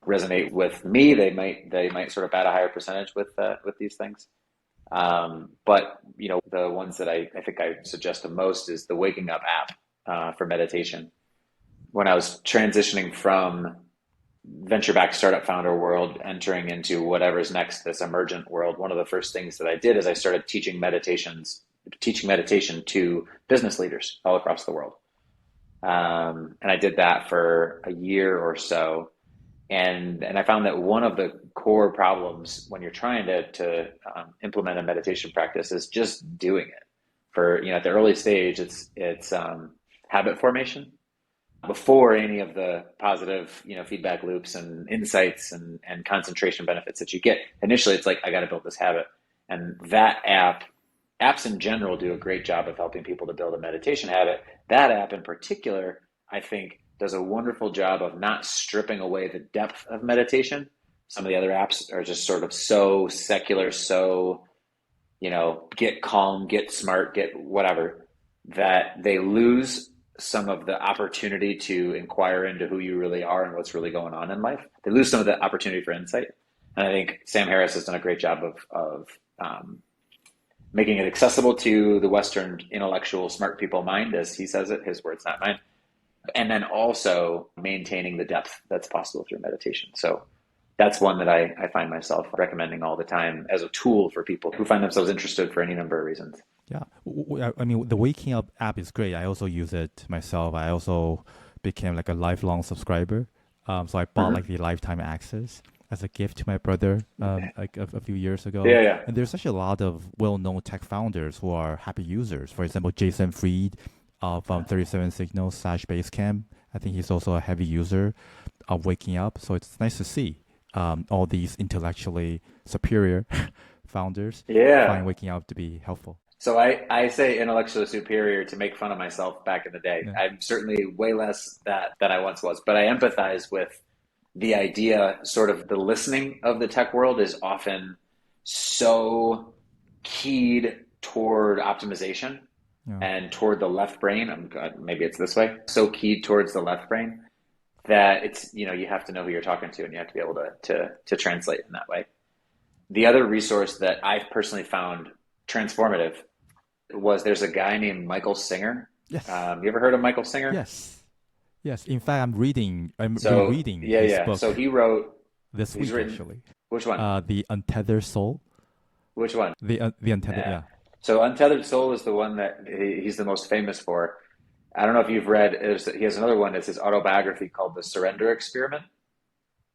resonate with me, they might sort of bat a higher percentage with these things. But the ones that I think I suggest the most is the Waking Up app for meditation. When I was transitioning from venture-backed startup founder world, entering into whatever's next, this emergent world, one of the first things that I did is I started teaching meditation to business leaders all across the world. And I did that for a year or so. And I found that one of the core problems when you're trying to implement a meditation practice is just doing it. For, at the early stage, it's habit formation. Before any of the positive, feedback loops and insights and concentration benefits that you get. Initially, it's like, I got to build this habit. And that apps in general do a great job of helping people to build a meditation habit. That app in particular, I think, does a wonderful job of not stripping away the depth of meditation. Some of the other apps are just sort of so secular, so, get calm, get smart, get whatever, that they lose some of the opportunity to inquire into who you really are and what's really going on in life. They lose some of the opportunity for insight. And I think Sam Harris has done a great job of making it accessible to the Western intellectual smart people mind, as he says it, his words, not mine. And then also maintaining the depth that's possible through meditation. So that's one that I find myself recommending all the time as a tool for people who find themselves interested for any number of reasons. Yeah. I mean, the Waking Up app is great. I also use it myself. I also became like a lifelong subscriber. So I bought like the lifetime access as a gift to my brother like a few years ago. Yeah. And there's actually a lot of well-known tech founders who are happy users. For example, Jason Fried from 37 Signals /Basecamp. I think he's also a heavy user of Waking Up. So it's nice to see all these intellectually superior founders find Waking Up to be helpful. So I say intellectually superior to make fun of myself back in the day. Yeah. I'm certainly way less than I once was, but I empathize with the idea, sort of the listening of the tech world is often so keyed toward optimization and toward the left brain. Maybe it's this way. So keyed towards the left brain that it's, you have to know who you're talking to and you have to be able to translate in that way. The other resource that I've personally found transformative was there's a guy named Michael Singer. Yes. You ever heard of Michael Singer? Yes. In fact, I'm reading his book. So he wrote this week actually. Which one? The Untethered Soul. Which one? The Untethered. Yeah. So Untethered Soul is the one that he's the most famous for. I don't know if you've read, he has another one. It's his autobiography called The Surrender Experiment.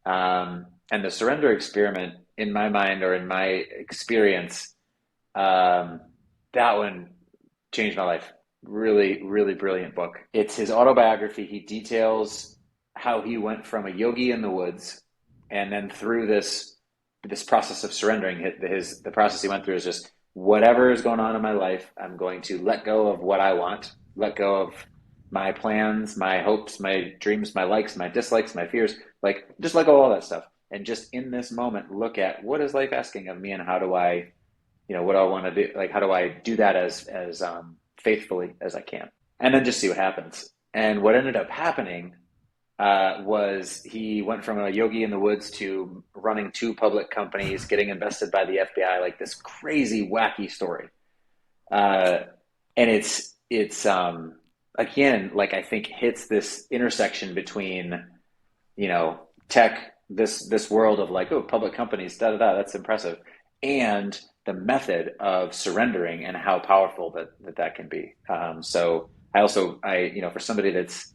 And the surrender experiment, in my mind or in my experience, um, that one changed my life. Really, really brilliant book. It's his autobiography. He details how he went from a yogi in the woods, and then through this process of surrendering. The process he went through is just whatever is going on in my life, I'm going to let go of what I want, let go of my plans, my hopes, my dreams, my likes, my dislikes, my fears, like just let go of all that stuff. And just in this moment, look at what is life asking of me, and how do I, what do I want to do? Like, how do I do that as faithfully as I can? And then just see what happens. And what ended up happening was he went from a yogi in the woods to running two public companies, getting invested by the FBI, like this crazy, wacky story. And it's again, like, I think hits this intersection between, tech, this world of like, oh, public companies, da da da, that's impressive, and the method of surrendering and how powerful that can be. So for somebody that's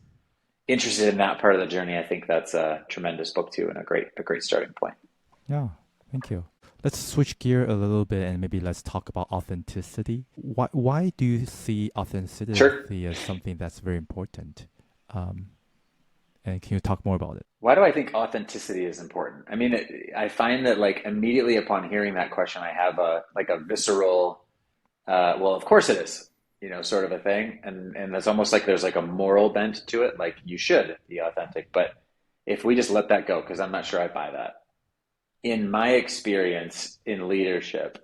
interested in that part of the journey, I think that's a tremendous book too, and a great starting point. Yeah, thank you. Let's switch gear a little bit and maybe let's talk about authenticity. Why do you see authenticity Sure. as something that's very important? And can you talk more about it? Why do I think authenticity is important? I mean, I find that, like, immediately upon hearing that question, I have a visceral, well, of course it is, sort of a thing. And it's almost like there's like a moral bent to it. Like, you should be authentic. But if we just let that go, because I'm not sure I buy that. In my experience in leadership,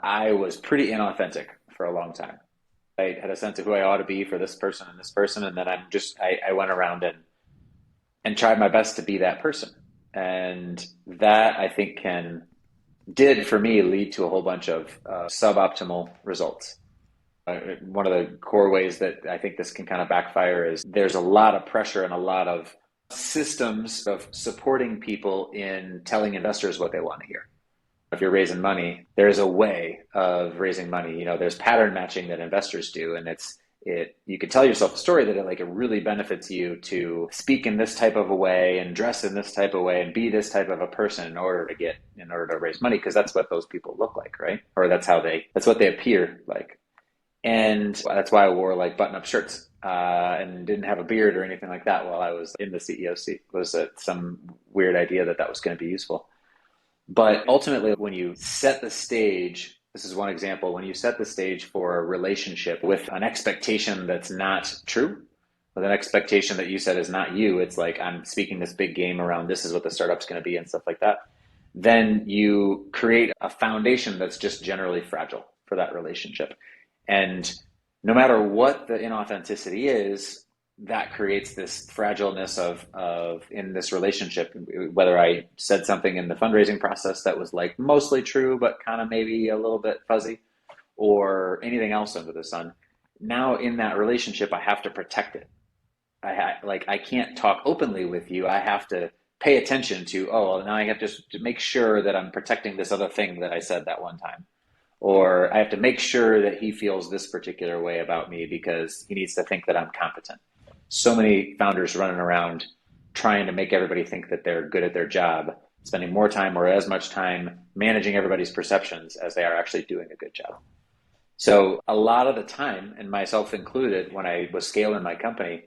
I was pretty inauthentic for a long time. I had a sense of who I ought to be for this person and this person. And then I went around and tried my best to be that person. And that, I think, did for me lead to a whole bunch of suboptimal results. One of the core ways that I think this can kind of backfire is there's a lot of pressure and a lot of systems of supporting people in telling investors what they want to hear. If you're raising money, there's a way of raising money. There's pattern matching that investors do, and you could tell yourself a story that it really benefits you to speak in this type of a way and dress in this type of way and be this type of a person in order to raise money, because that's what those people look like, right? Or that's what they appear like. And that's why I wore like button-up shirts and didn't have a beard or anything like that while I was in the CEO seat. It was some weird idea that was going to be useful. But ultimately, when you set the stage, this is one example, when you set the stage for a relationship with an expectation that's not true, with an expectation that you said is not you, it's like, I'm speaking this big game around this is what the startup's going to be and stuff like that, then you create a foundation that's just generally fragile for that relationship. And no matter what the inauthenticity is, that creates this fragileness of in this relationship. Whether I said something in the fundraising process that was like mostly true, but kind of maybe a little bit fuzzy, or anything else under the sun, now in that relationship, I have to protect it. I can't talk openly with you. I have to pay attention to, now I have to make sure that I'm protecting this other thing that I said that one time. Or I have to make sure that he feels this particular way about me because he needs to think that I'm competent. So many founders running around trying to make everybody think that they're good at their job, spending more time or as much time managing everybody's perceptions as they are actually doing a good job. So a lot of the time, and myself included, when I was scaling my company,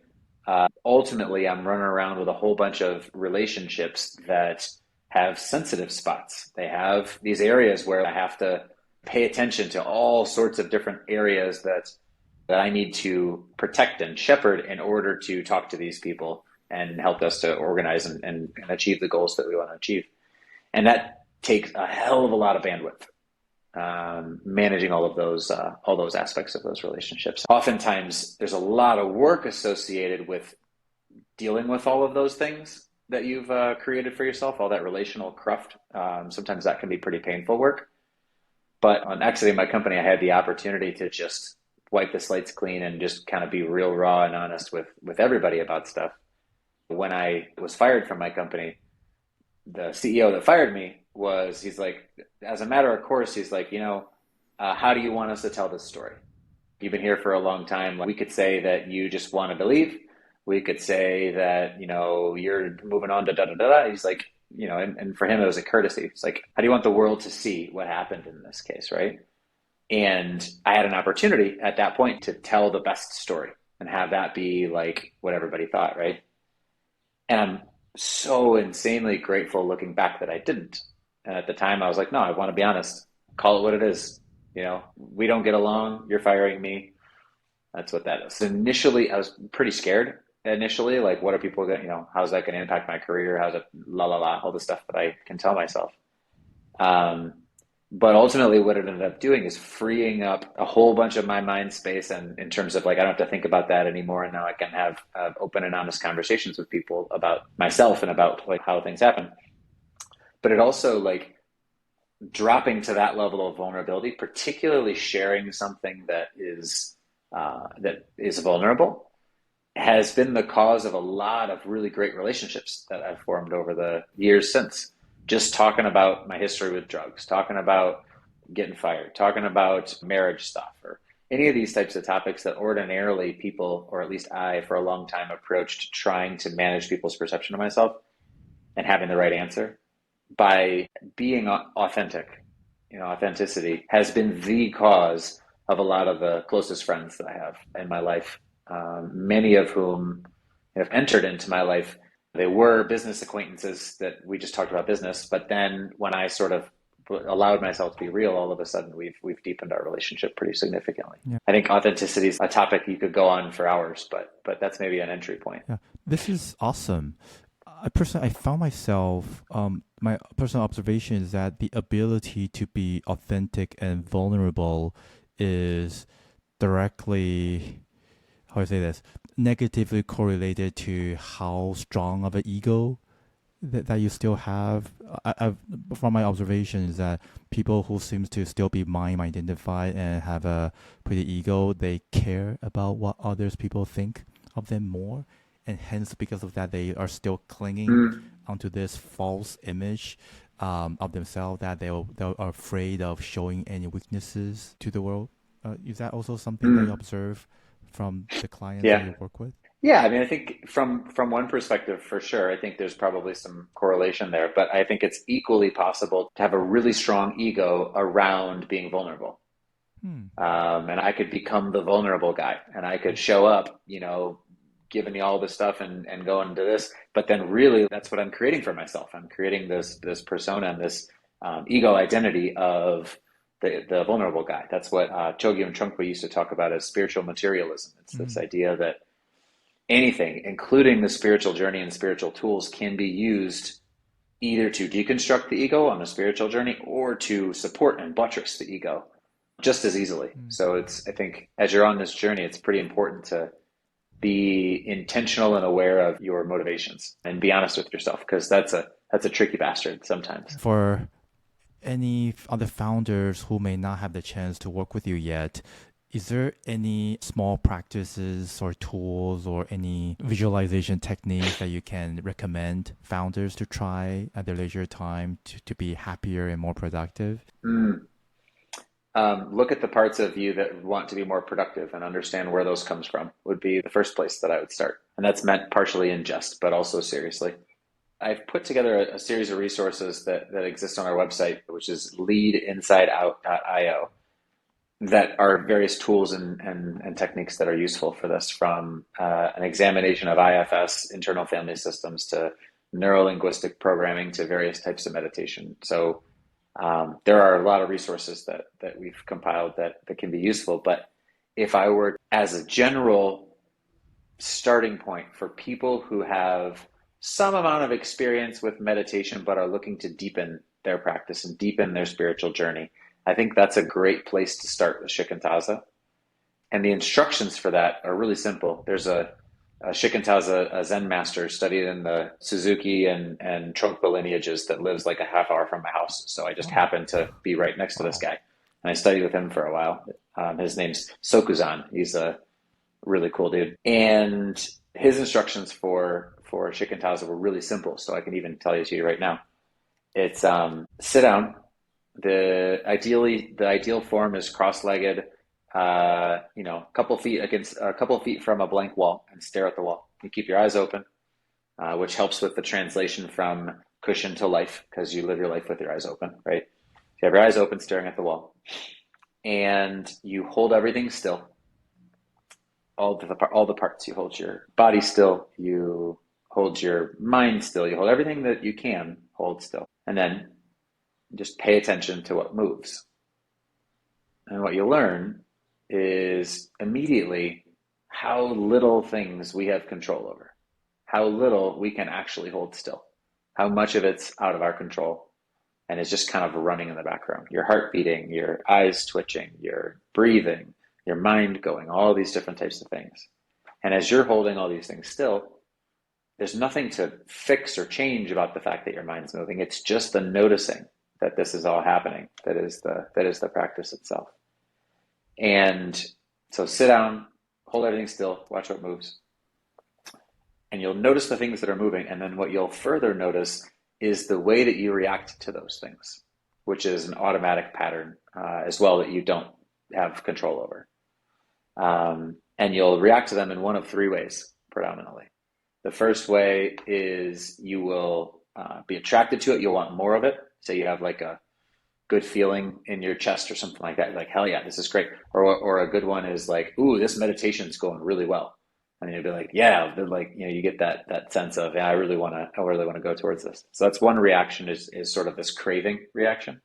ultimately I'm running around with a whole bunch of relationships that have sensitive spots. They have these areas where I have to pay attention to all sorts of different areas that I need to protect and shepherd in order to talk to these people and help us to organize and achieve the goals that we want to achieve. And that takes a hell of a lot of bandwidth, managing all those aspects of those relationships. Oftentimes, there's a lot of work associated with dealing with all of those things that you've created for yourself, all that relational cruft. Sometimes that can be pretty painful work. But on exiting my company, I had the opportunity to just wipe the slates clean and just kind of be real raw and honest with everybody about stuff. When I was fired from my company, the CEO that fired me he's like, as a matter of course, he's like, how do you want us to tell this story? You've been here for a long time. We could say that you just wanted to leave. We could say that, you're moving on to da da da da. He's like, and for him, it was a courtesy. It's like, how do you want the world to see what happened in this case, right? And I had an opportunity at that point to tell the best story and have that be like what everybody thought, right? And I'm so insanely grateful looking back that I didn't. And at the time, I was like, no, I want to be honest. Call it what it is. We don't get along. You're firing me. That's what that is. So initially, I was pretty scared. Initially, like, what are people going to, how's that going to impact my career? How's it, la, la, la, all the stuff that I can tell myself. But ultimately, what it ended up doing is freeing up a whole bunch of my mind space. And in terms of like, I don't have to think about that anymore. And now I can have open and honest conversations with people about myself and about like how things happen. But it also like dropping to that level of vulnerability, particularly sharing something that is vulnerable, has been the cause of a lot of really great relationships that I've formed over the years since. Just talking about my history with drugs, talking about getting fired, talking about marriage stuff, or any of these types of topics that ordinarily people, or at least I, for a long time approached trying to manage people's perception of myself and having the right answer. By being authentic, authenticity has been the cause of a lot of the closest friends that I have in my life, many of whom have entered into my life. They were business acquaintances that we just talked about business, but then when I sort of allowed myself to be real, all of a sudden we've deepened our relationship pretty significantly. Yeah. I think authenticity is a topic you could go on for hours, but that's maybe an entry point. Yeah, this is awesome. I found myself, my personal observation is that the ability to be authentic and vulnerable is directly, how do I say this, negatively correlated to how strong of an ego that you still have. From my observation is that people who seems to still be mind identified and have a pretty ego, they care about what others people think of them more. And hence, because of that, they are still clinging onto this false image of themselves that they are afraid of showing any weaknesses to the world. Is that also something that you observe from the clients that you work with? Yeah, I mean, I think from one perspective, for sure, I think there's probably some correlation there. But I think it's equally possible to have a really strong ego around being vulnerable. And I could become the vulnerable guy, and I could show up, giving me all this stuff and going into this, but then really that's what I'm creating for myself. I'm creating this persona and this ego identity of the vulnerable guy. That's what Chogyam Trungpa used to talk about as spiritual materialism. It's this idea that anything, including the spiritual journey and spiritual tools, can be used either to deconstruct the ego on the spiritual journey or to support and buttress the ego just as easily. So I think as you're on this journey, it's pretty important to be intentional and aware of your motivations and be honest with yourself, because that's a tricky bastard sometimes. For any other founders who may not have the chance to work with you yet, is there any small practices or tools or any visualization techniques that you can recommend founders to try at their leisure time to be happier and more productive? Look at the parts of you that want to be more productive and understand where those comes from would be the first place that I would start. And that's meant partially in jest, but also seriously. I've put together a series of resources that exist on our website, which is leadinsideout.io, that are various tools and techniques that are useful for this, from an examination of IFS, internal family systems, to neuro-linguistic programming, to various types of meditation. So there are a lot of resources that we've compiled that can be useful. But if I were, as a general starting point for people who have some amount of experience with meditation but are looking to deepen their practice and deepen their spiritual journey, I think that's a great place to start with Shikantaza. And the instructions for that are really simple. There's a Shikantaza, a Zen master studied in the Suzuki and Trungpa lineages that lives like a half hour from my house. So I just happened to be right next to this guy. And I studied with him for a while. His name's Sokuzan. He's a really cool dude. And his instructions for Shikantaza were really simple. So I can even tell you to you right now. It's sit down. The ideal form is cross-legged, a couple feet from a blank wall and stare at the wall. You keep your eyes open, which helps with the translation from cushion to life, because you live your life with your eyes open, right? So you have your eyes open, staring at the wall, and you hold everything still. All the parts. You hold your body still. You hold your mind still. You hold everything that you can hold still, and then just pay attention to what moves. And what you learn is immediately how little things we have control over, how little we can actually hold still, how much of it's out of our control and is just kind of running in the background. Your heart beating, your eyes twitching, your breathing, your mind going, all these different types of things. And as you're holding all these things still, there's nothing to fix or change about the fact that your mind's moving. It's just the noticing that this is all happening that is the practice itself. And so sit down, hold everything still, watch what moves. And you'll notice the things that are moving. And then what you'll further notice is the way that you react to those things, which is an automatic pattern as well that you don't have control over. And you'll react to them in one of three ways, predominantly. The first way is you will be attracted to it. You'll want more of it. So you have like a good feeling in your chest or something like that. Like, hell yeah, this is great. Or a good one is like, ooh, this meditation's going really well. And you'll be like, yeah, like, you get that sense of, yeah, I really want to go towards this. So that's one reaction is sort of this craving reaction.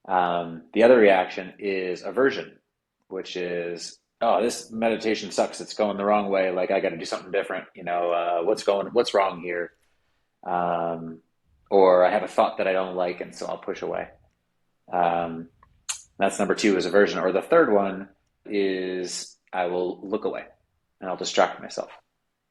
The other reaction is aversion, which is, oh, this meditation sucks. It's going the wrong way. Like, I got to do something different. What's wrong here? Or I have a thought that I don't like, and so I'll push away. That's number two, is aversion. Or the third one is I will look away and I'll distract myself.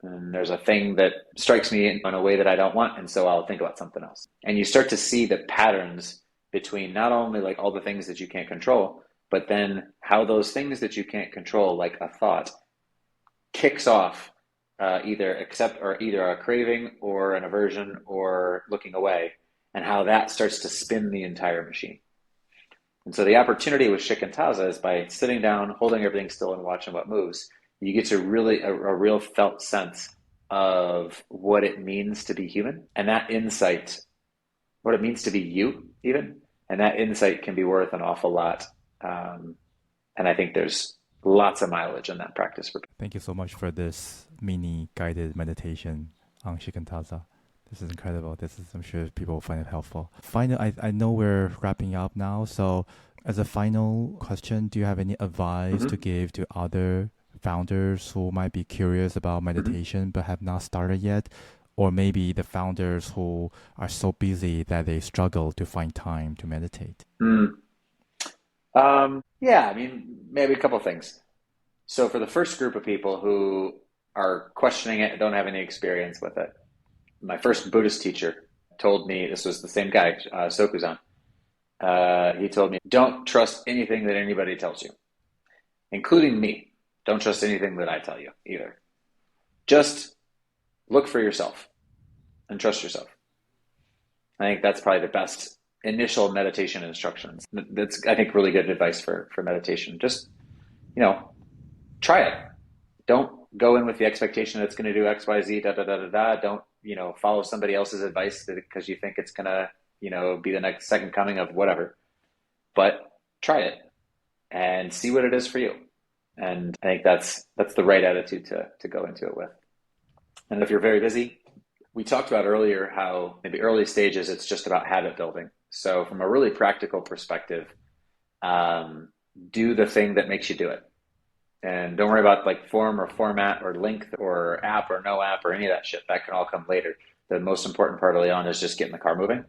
And there's a thing that strikes me in a way that I don't want, and so I'll think about something else. And you start to see the patterns between not only like all the things that you can't control, but then how those things that you can't control, like a thought, kicks off either a craving or an aversion or looking away, and how that starts to spin the entire machine. And so the opportunity with shikantaza is by sitting down, holding everything still and watching what moves, you get to really a real felt sense of what it means to be human, and that insight, what it means to be you even, and that insight can be worth an awful lot. And I think there's lots of mileage in that practice for people. Thank you so much for this mini guided meditation on shikantaza. This is incredible. I'm sure people will find it helpful. I know we're wrapping up now. So as a final question, do you have any advice to give to other founders who might be curious about meditation but have not started yet? Or maybe the founders who are so busy that they struggle to find time to meditate? Yeah, I mean, maybe a couple of things. So for the first group of people who are questioning it and don't have any experience with it, my first Buddhist teacher told me, this was the same guy, Sokuzan, he told me, don't trust anything that anybody tells you, including me. Don't trust anything that I tell you either. Just look for yourself and trust yourself. I think that's probably the best initial meditation instructions. That's, I think, really good advice for meditation. Just, try it. Don't go in with the expectation that it's going to do X, Y, Z, da, da, da, da, da. Don't, follow somebody else's advice because you think it's going to, be the next second coming of whatever. But try it and see what it is for you. And I think that's the right attitude to go into it with. And if you're very busy, we talked about earlier how maybe early stages, it's just about habit building. So from a really practical perspective, do the thing that makes you do it. And don't worry about like form or format or length or app or no app or any of that shit. That can all come later. The most important part early on is just getting the car moving.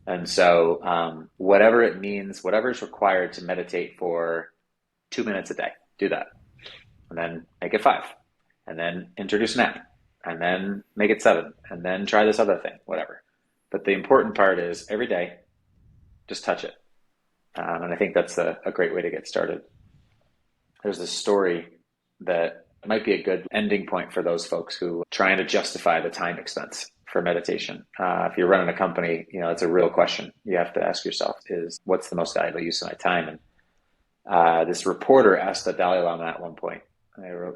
And so whatever it means, whatever is required to meditate for 2 minutes a day, do that. And then make it 5. And then introduce an app. And then make it 7. And then try this other thing, whatever. But the important part is every day, just touch it. And I think that's a great way to get started. There's this story that might be a good ending point for those folks who are trying to justify the time expense for meditation. If you're running a company, it's a real question you have to ask yourself is, what's the most valuable use of my time? this reporter asked the Dalai Lama at one point.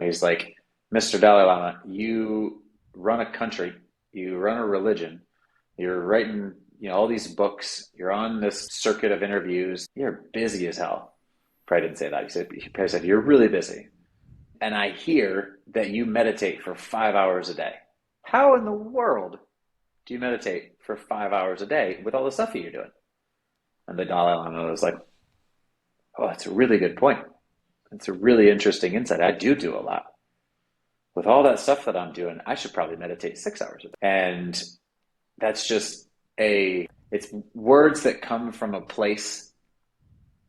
He's like, Mr. Dalai Lama, you run a country, you run a religion, you're writing, all these books, you're on this circuit of interviews, you're busy as hell. Probably didn't say that. He probably said, you're really busy. And I hear that you meditate for 5 hours a day. How in the world do you meditate for 5 hours a day with all the stuff that you're doing? And the Dalai Lama was like, oh, that's a really good point. It's a really interesting insight. I do a lot. With all that stuff that I'm doing, I should probably meditate 6 hours a day. And that's just it's words that come from a place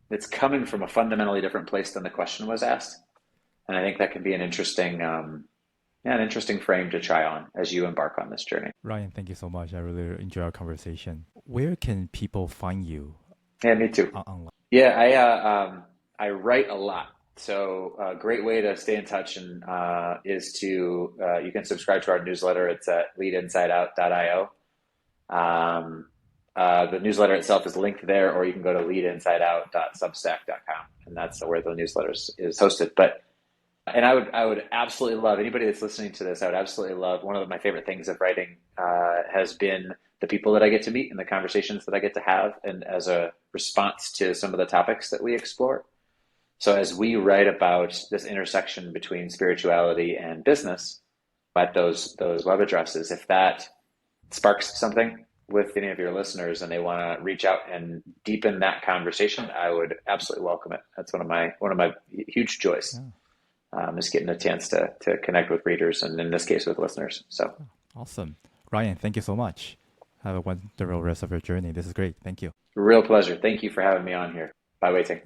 that's coming from a fundamentally different place than the question was asked. And I think that can be an interesting frame to try on as you embark on this journey. Ryan, thank you so much. I really enjoy our conversation. Where can people find you? Yeah, me too. Online? Yeah, I write a lot. So a great way to stay in touch and is to you can subscribe to our newsletter. It's at leadinsideout.io. The newsletter itself is linked there, or you can go to leadinsideout.substack.com, and that's where the newsletter is hosted. And I would absolutely love anybody that's listening to this. I would absolutely love, one of my favorite things of writing has been the people that I get to meet and the conversations that I get to have, and as a response to some of the topics that we explore. So as we write about this intersection between spirituality and business at those web addresses, if that sparks something with any of your listeners and they want to reach out and deepen that conversation, I would absolutely welcome it. That's one of my huge joys. Yeah. Is getting a chance to connect with readers, and in this case with listeners. So awesome. Ryan, thank you so much. Have a wonderful rest of your journey. This is great. Thank you. Real pleasure. Thank you for having me on here. Bye, Wei Ting.